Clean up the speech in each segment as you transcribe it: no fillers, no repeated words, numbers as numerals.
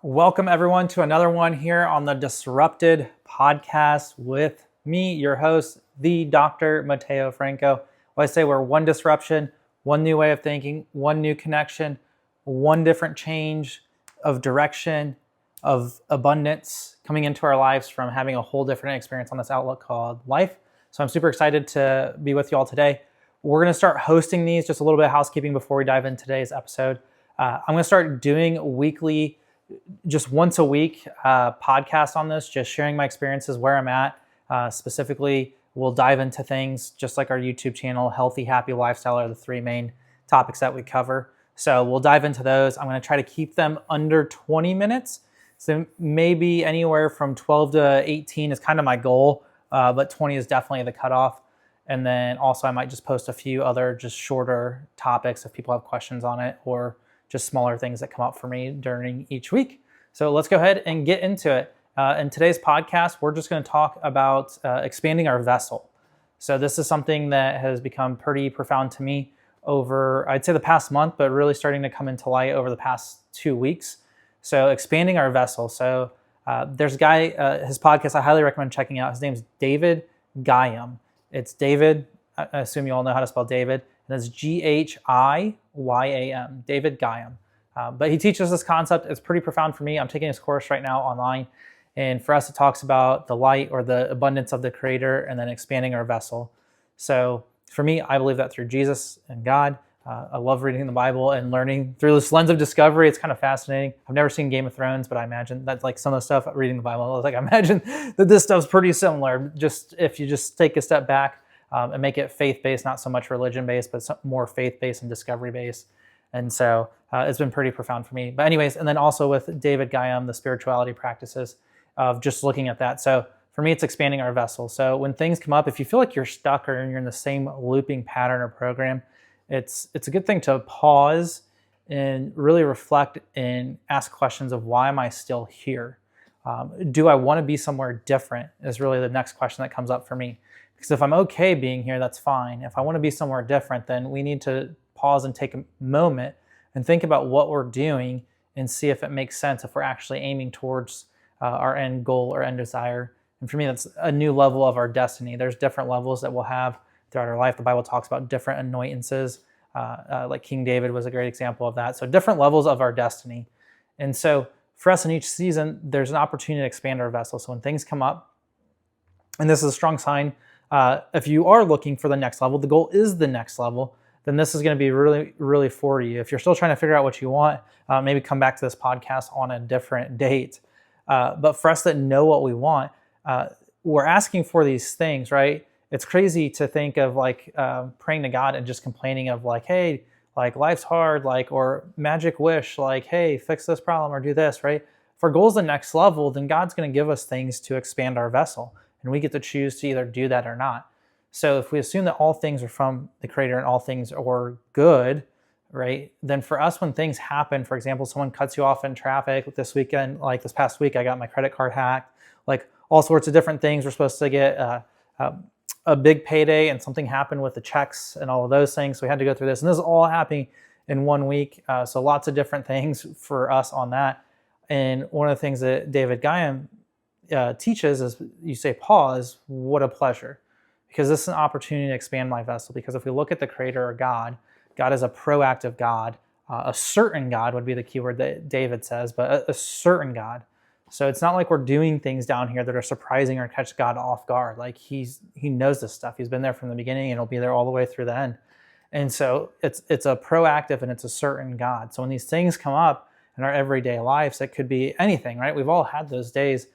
Welcome everyone to another one here on the Disrupted podcast with me, your host, the Dr. Mateo Franco. Well, I say we're one disruption, one new way of thinking, one new connection, one different change of direction, of abundance coming into our lives from having a whole different experience on this outlook called life. So I'm super excited to be with you all today. We're going to start hosting these, just a little bit of housekeeping before we dive into today's episode. I'm going to start doing weekly, just once a week podcast on this, just sharing my experiences where I'm at. Specifically, we'll dive into things just like our YouTube channel, healthy, happy lifestyle are the three main topics that we cover. So we'll dive into those. I'm going to try to keep them under 20 minutes. So maybe anywhere from 12 to 18 is kind of my goal, but 20 is definitely the cutoff. And then also I might just post a few other just shorter topics if people have questions on it, or just smaller things that come up for me during each week. So let's go ahead and get into it. In today's podcast, we're just going to talk about expanding our vessel. So this is something that has become pretty profound to me over, I'd say the past month, but really starting to come into light over the past 2 weeks. So expanding our vessel. So there's a guy, his podcast, I highly recommend checking out. His name's David Guyam. It's David, I assume you all know how to spell David. And it's G-H-I-Y-A-M, David Guyam. But he teaches this concept. It's pretty profound for me. I'm taking his course right now online. And for us, it talks about the light or the abundance of the Creator and then expanding our vessel. So for me, I believe that through Jesus and God. I love reading the Bible and learning through this lens of discovery. It's kind of fascinating. I've never seen Game of Thrones, but I imagine that's like some of the stuff reading the Bible. I was like, I imagine that this stuff's pretty similar. Just if you just take a step back and make it faith-based, not so much religion-based, but more faith-based and discovery-based. And so it's been pretty profound for me. But anyways, and then also with David Guyam, the spirituality practices of just looking at that. So for me, it's expanding our vessel. So when things come up, if you feel like you're stuck or you're in the same looping pattern or program, it's a good thing to pause and really reflect and ask questions of why am I still here? Do I want to be somewhere different is really the next question that comes up for me. Because if I'm okay being here, that's fine. If I want to be somewhere different, then we need to pause and take a moment and think about what we're doing and see if it makes sense, if we're actually aiming towards our end goal or end desire. And for me, that's a new level of our destiny. There's different levels that we'll have throughout our life. The Bible talks about different anointances, like King David was a great example of that. So different levels of our destiny. And so for us in each season, there's an opportunity to expand our vessel. So when things come up, and this is a strong sign, if you are looking for the next level, the goal is the next level, then this is going to be really, really for you. If you're still trying to figure out what you want, maybe come back to this podcast on a different date. But for us that know what we want, we're asking for these things, right? It's crazy to think of like praying to God and just complaining of like, hey, like life's hard, like, or magic wish, like, hey, fix this problem or do this, right? If our goal is the next level, then God's going to give us things to expand our vessel. And we get to choose to either do that or not. So if we assume that all things are from the Creator and all things are good, right? Then for us, when things happen, for example, someone cuts you off in traffic this weekend, like this past week, I got my credit card hacked, like all sorts of different things. We're supposed to get a big payday and something happened with the checks and all of those things. So we had to go through this. And this is all happening in 1 week. So lots of different things for us on that. And one of the things that David Guyam teaches is you say, pause, what a pleasure. Because this is an opportunity to expand my vessel. Because if we look at the Creator or God, God is a proactive God. A certain God would be the keyword that David says, but a certain God. So it's not like we're doing things down here that are surprising or catch God off guard. Like he knows this stuff. He's been there from the beginning and he'll be there all the way through the end. And so it's a proactive and it's a certain God. So when these things come up in our everyday lives, it could be anything, right? We've all had those days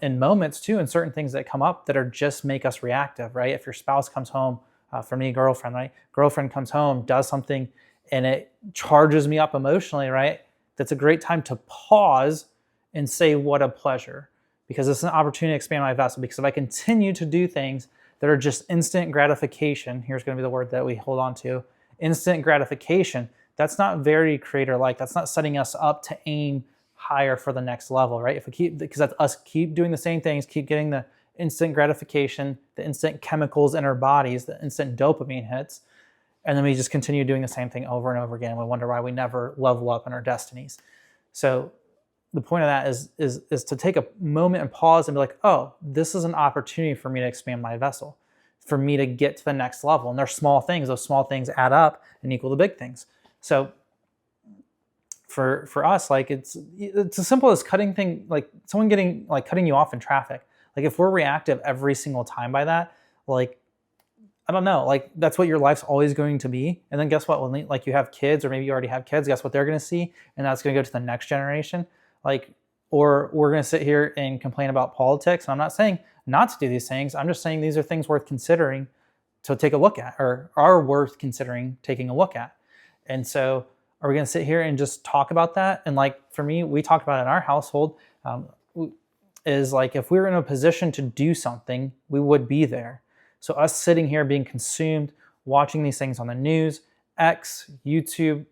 in moments too, and certain things that come up that are just make us reactive, right? If your spouse comes home, for me, girlfriend, right? Girlfriend comes home, does something, and it charges me up emotionally, right? That's a great time to pause and say, what a pleasure, because it's an opportunity to expand my vessel. Because if I continue to do things that are just instant gratification, here's going to be the word that we hold on to, instant gratification, that's not very Creator-like. That's not setting us up to aim higher for the next level, right? If we keep, because that's us keep doing the same things, keep getting the instant gratification, the instant chemicals in our bodies, the instant dopamine hits, and then we just continue doing the same thing over and over again. We wonder why we never level up in our destinies. So the point of that is to take a moment and pause and be like, oh, this is an opportunity for me to expand my vessel, for me to get to the next level. And they're small things. Those small things add up and equal the big things. So for us, like it's as simple as cutting like someone cutting you off in traffic. Like if we're reactive every single time by that, like I don't know, like that's what your life's always going to be. And then guess what? When like you have kids, or maybe you already have kids, guess what they're going to see, and that's going to go to the next generation. Like, or we're going to sit here and complain about politics. And I'm not saying not to do these things. I'm just saying these are things worth considering to take a look at, or are worth considering taking a look at. And so, are we going to sit here and just talk about that? And like for me, we talked about it in our household. Is like if we were in a position to do something, we would be there. So us sitting here being consumed, watching these things on the news, X, YouTube,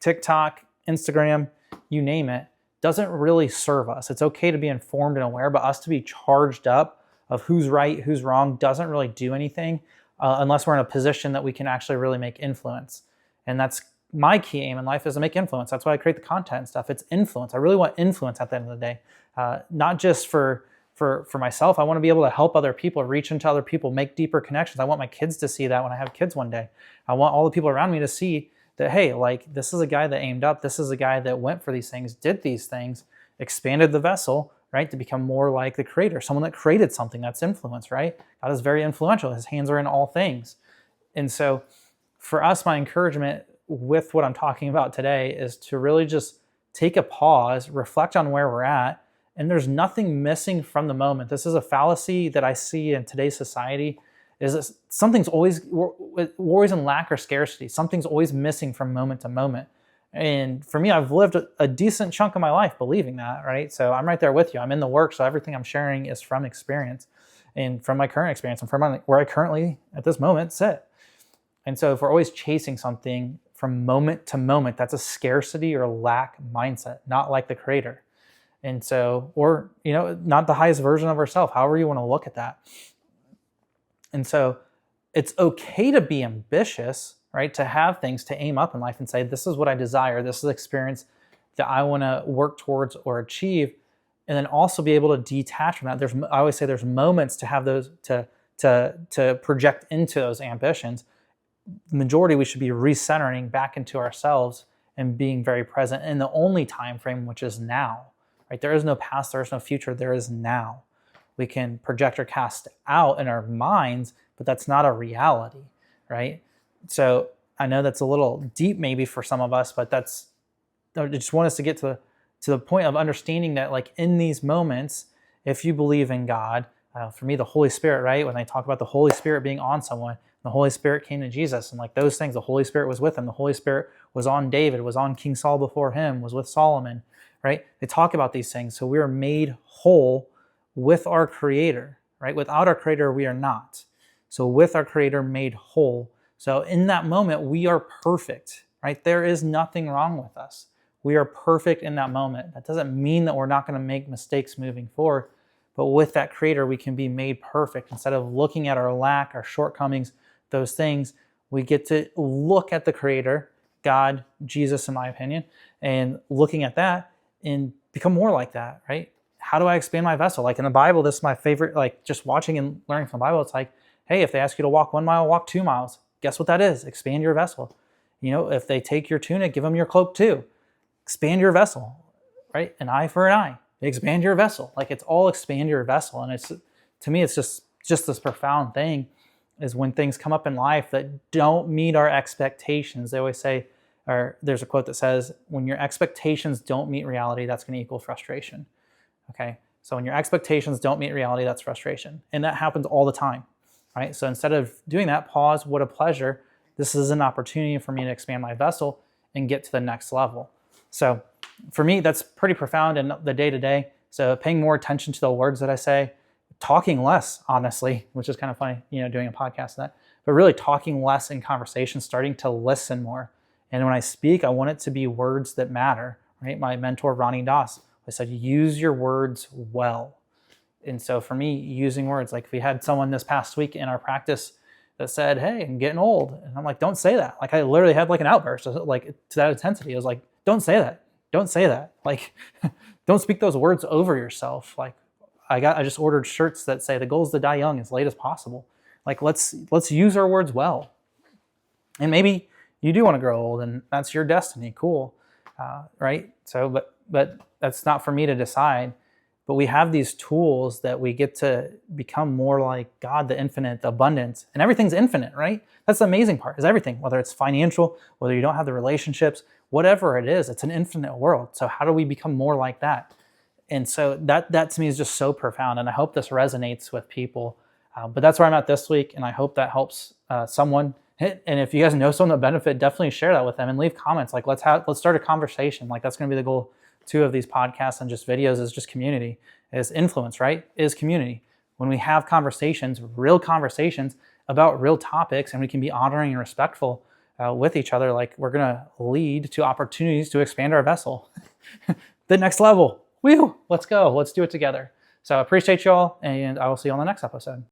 TikTok, Instagram, you name it, doesn't really serve us. It's okay to be informed and aware, but us to be charged up of who's right, who's wrong, doesn't really do anything unless we're in a position that we can actually really make influence. And that's my key aim in life, is to make influence. That's why I create the content and stuff. It's influence. I really want influence at the end of the day, not just for myself. I want to be able to help other people, reach into other people, make deeper connections. I want my kids to see that when I have kids one day. I want all the people around me to see that, hey, like this is a guy that aimed up. This is a guy that went for these things, did these things, expanded the vessel, right, to become more like the creator, someone that created something. That's influence, right? God is very influential. His hands are in all things. And so for us, my encouragement with what I'm talking about today is to really just take a pause, reflect on where we're at, and there's nothing missing from the moment. This is a fallacy that I see in today's society, is that we're always in lack or scarcity. Something's always missing from moment to moment. And for me, I've lived a decent chunk of my life believing that, right? So I'm right there with you. I'm in the work, so everything I'm sharing is from experience and from my current experience and from where I currently, at this moment, sit. And so if we're always chasing something from moment to moment, that's a scarcity or lack mindset, not like the creator. And so, or, not the highest version of ourselves, however you want to look at that. And so it's okay to be ambitious, right? To have things to aim up in life and say, this is what I desire. This is the experience that I want to work towards or achieve. And then also be able to detach from that. I always say there's moments to have those, to project into those ambitions. The majority, we should be recentering back into ourselves and being very present in the only time frame, which is now, right? There is no past, there is no future, there is now. We can project or cast out in our minds, but that's not a reality, right? So I know that's a little deep maybe for some of us, but I just want us to get to the point of understanding that, like, in these moments, if you believe in God, for me, the Holy Spirit, right? When they talk about the Holy Spirit being on someone, the Holy Spirit came to Jesus, and like those things, the Holy Spirit was with him. The Holy Spirit was on David, was on King Saul before him, was with Solomon, right? They talk about these things. So we are made whole with our Creator, right? Without our Creator, we are not. So with our Creator, made whole. So in that moment, we are perfect, right? There is nothing wrong with us. We are perfect in that moment. That doesn't mean that we're not going to make mistakes moving forward, but with that Creator, we can be made perfect. Instead of looking at our lack, our shortcomings, those things, we get to look at the Creator, God, Jesus, in my opinion, and looking at that and become more like that, right? How do I expand my vessel? Like in the Bible, this is my favorite, like just watching and learning from the Bible. It's like, hey, if they ask you to walk 1 mile, walk 2 miles. Guess what that is? Expand your vessel. If they take your tunic, give them your cloak too. Expand your vessel, right? An eye for an eye. Expand your vessel. Like it's all expand your vessel. And it's, to me, it's just this profound thing, is when things come up in life that don't meet our expectations. They always say, or there's a quote that says, when your expectations don't meet reality, that's going to equal frustration. Okay. So when your expectations don't meet reality, that's frustration. And that happens all the time, right? So instead of doing that, pause, what a pleasure. This is an opportunity for me to expand my vessel and get to the next level. So for me, that's pretty profound in the day-to-day. So paying more attention to the words that I say, talking less, honestly, which is kind of funny, doing a podcast on that, but really talking less in conversation, starting to listen more. And when I speak, I want it to be words that matter, right? My mentor, Ronnie Doss, I said, use your words well. And so for me, using words, like we had someone this past week in our practice that said, hey, I'm getting old. And I'm like, don't say that. Like I literally had like an outburst, like to that intensity. I was like, don't say that. Don't say that. Like don't speak those words over yourself. Like I just ordered shirts that say the goal is to die young as late as possible. Like let's use our words well. And maybe you do want to grow old and that's your destiny. Cool. Right? So, but that's not for me to decide. But we have these tools that we get to become more like God, the infinite, the abundance, and everything's infinite, right? That's the amazing part, is everything, whether it's financial, whether you don't have the relationships, whatever it is, it's an infinite world. So how do we become more like that? And so that to me is just so profound. And I hope this resonates with people. But that's where I'm at this week. And I hope that helps someone. And if you guys know someone that benefit, definitely share that with them and leave comments. Like let's start a conversation. Like that's going to be the goal too of these podcasts and just videos, is just community, is influence, right? Is community. When we have conversations, real conversations about real topics, and we can be honoring and respectful with each other, like we're going to lead to opportunities to expand our vessel. The next level. Woo! Let's go. Let's do it together. So I appreciate y'all, and I will see you on the next episode.